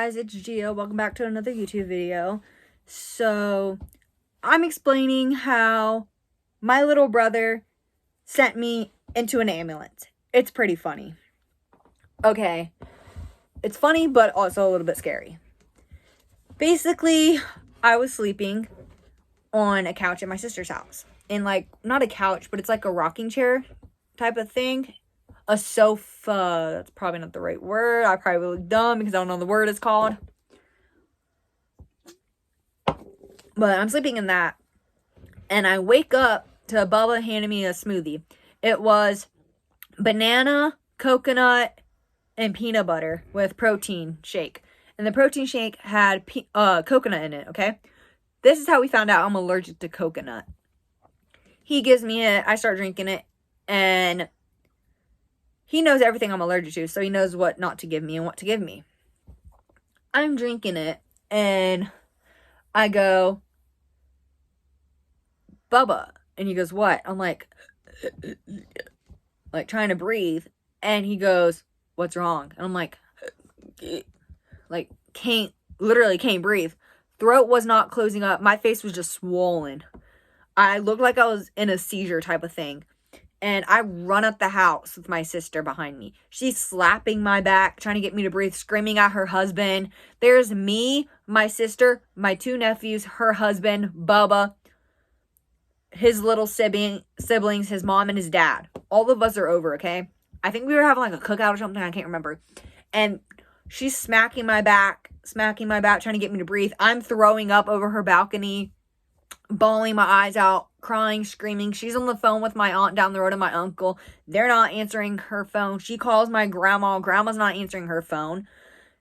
guys, it's Gia. Welcome back to another YouTube video. So, I'm explaining how my little brother sent me into an ambulance. It's pretty funny. Okay, it's funny, but also a little bit scary. Basically, I was sleeping on a couch at my sister's house. In not a couch, but it's like a rocking chair type of thing. A sofa. That's probably not the right word. I probably look dumb because I don't know the word it's called. But I'm sleeping in that. And I wake up to Bubba handing me a smoothie. It was banana, coconut, and peanut butter with protein shake. And the protein shake had coconut in it, okay? This is how we found out I'm allergic to coconut. He gives me it. I start drinking it. And he knows everything I'm allergic to, so he knows what not to give me and what to give me. I'm drinking it, and I go, Bubba. And he goes, what? I'm like trying to breathe. And he goes, what's wrong? And I'm literally can't breathe. Throat was not closing up. My face was just swollen. I looked like I was in a seizure type of thing. And I run up the house with my sister behind me. She's slapping my back, trying to get me to breathe, screaming at her husband. There's me, my sister, my two nephews, her husband, Bubba, his little siblings, his mom, and his dad. All of us are over, okay? I think we were having a cookout or something. I can't remember. And she's smacking my back, trying to get me to breathe. I'm throwing up over her balcony, bawling my eyes out, crying, screaming. She's on the phone with my aunt down the road and my uncle. They're not answering her phone. She calls my grandma. Grandma's not answering her phone.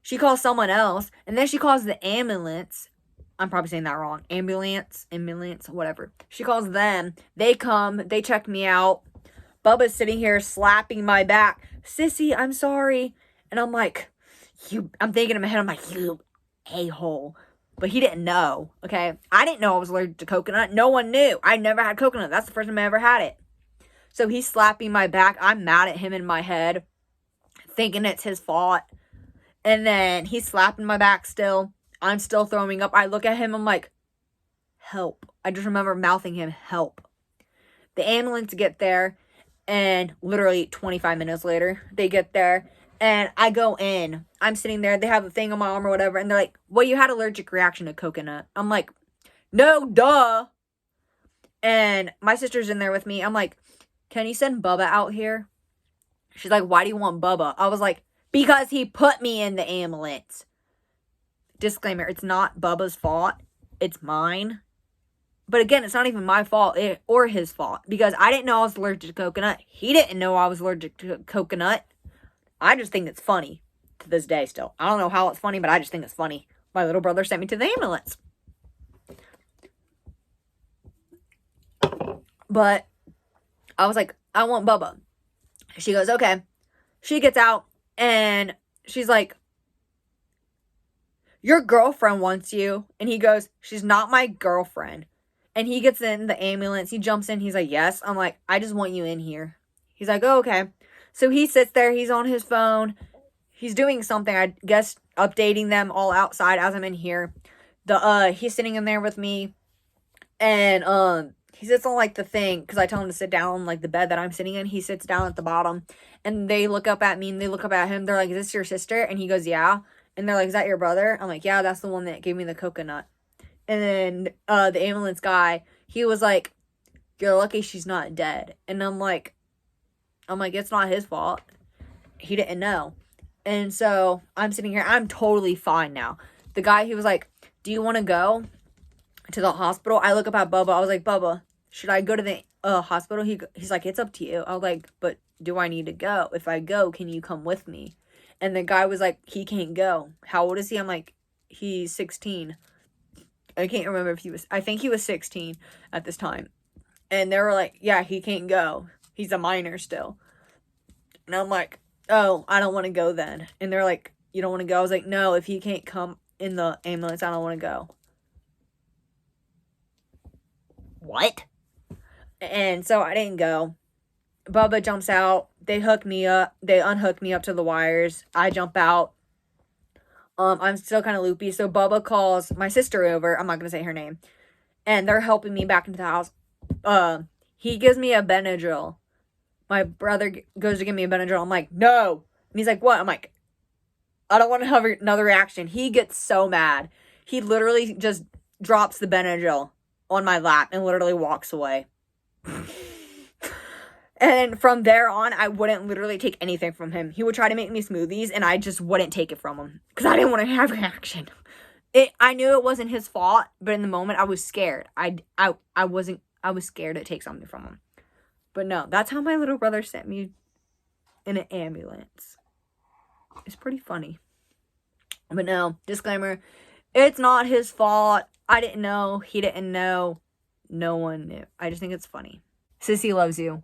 She calls someone else. And then she calls the ambulance. I'm probably saying that wrong. Ambulance, whatever. She calls them. They come. They check me out. Bubba's sitting here slapping my back. Sissy, I'm sorry. And I'm like, I'm thinking in my head, I'm like, you a-hole. But he didn't know, okay? I didn't know I was allergic to coconut. No one knew. I never had coconut. That's the first time I ever had it. So he's slapping my back. I'm mad at him in my head, thinking it's his fault. And then he's slapping my back still. I'm still throwing up. I look at him. I'm like, help. I just remember mouthing him, help. The ambulance get there, and literally 25 minutes later, they get there. And I go in. I'm sitting there. They have a thing on my arm or whatever. And they're like, well, you had allergic reaction to coconut. I'm like, no, duh. And my sister's in there with me. I'm like, can you send Bubba out here? She's like, why do you want Bubba? I was like, because he put me in the ambulance. Disclaimer, it's not Bubba's fault. It's mine. But again, it's not even my fault or his fault. Because I didn't know I was allergic to coconut. He didn't know I was allergic to coconut. I just think it's funny to this day still. I don't know how it's funny, but I just think it's funny. My little brother sent me to the ambulance. But I was like, I want Bubba. She goes, okay. She gets out and she's like, your girlfriend wants you. And he goes, she's not my girlfriend. And he gets in the ambulance. He jumps in. He's like, yes. I'm like, I just want you in here. He's like, oh, okay. So he sits there, he's on his phone, he's doing something, I guess, updating them all outside as I'm in here. He's sitting in there with me, and, he sits on, the thing, because I tell him to sit down on, the bed that I'm sitting in. He sits down at the bottom, and they look up at me, and they look up at him. They're like, is this your sister? And he goes, yeah. And they're like, is that your brother? I'm like, yeah, that's the one that gave me the coconut. And then, the ambulance guy, he was like, you're lucky she's not dead. And I'm like, it's not his fault. He didn't know. And so I'm sitting here. I'm totally fine now. The guy, he was like, do you want to go to the hospital? I look up at Bubba. I was like, Bubba, should I go to the hospital? He's like, it's up to you. I was like, but do I need to go? If I go, can you come with me? And the guy was like, he can't go. How old is he? I'm like, he's 16. I can't remember if I think he was 16 at this time. And they were like, yeah, he can't go. He's a minor still. And I'm like, oh, I don't want to go then. And they're like, you don't want to go? I was like, no, if he can't come in the ambulance, I don't want to go. What? And so I didn't go. Bubba jumps out. They hook me up. They unhook me up to the wires. I jump out. I'm still kind of loopy. So Bubba calls my sister over. I'm not going to say her name. And they're helping me back into the house. He gives me a Benadryl. My brother goes to give me a Benadryl. I'm like, no. And he's like, what? I'm like, I don't want to have another reaction. He gets so mad. He literally just drops the Benadryl on my lap and literally walks away. And from there on, I wouldn't literally take anything from him. He would try to make me smoothies, and I just wouldn't take it from him because I didn't want to have reaction. I knew it wasn't his fault, but in the moment, I was scared. I was scared to take something from him. But no, that's how my little brother sent me in an ambulance. It's pretty funny. But no, disclaimer, it's not his fault. I didn't know. He didn't know. No one knew. I just think it's funny. Sissy loves you.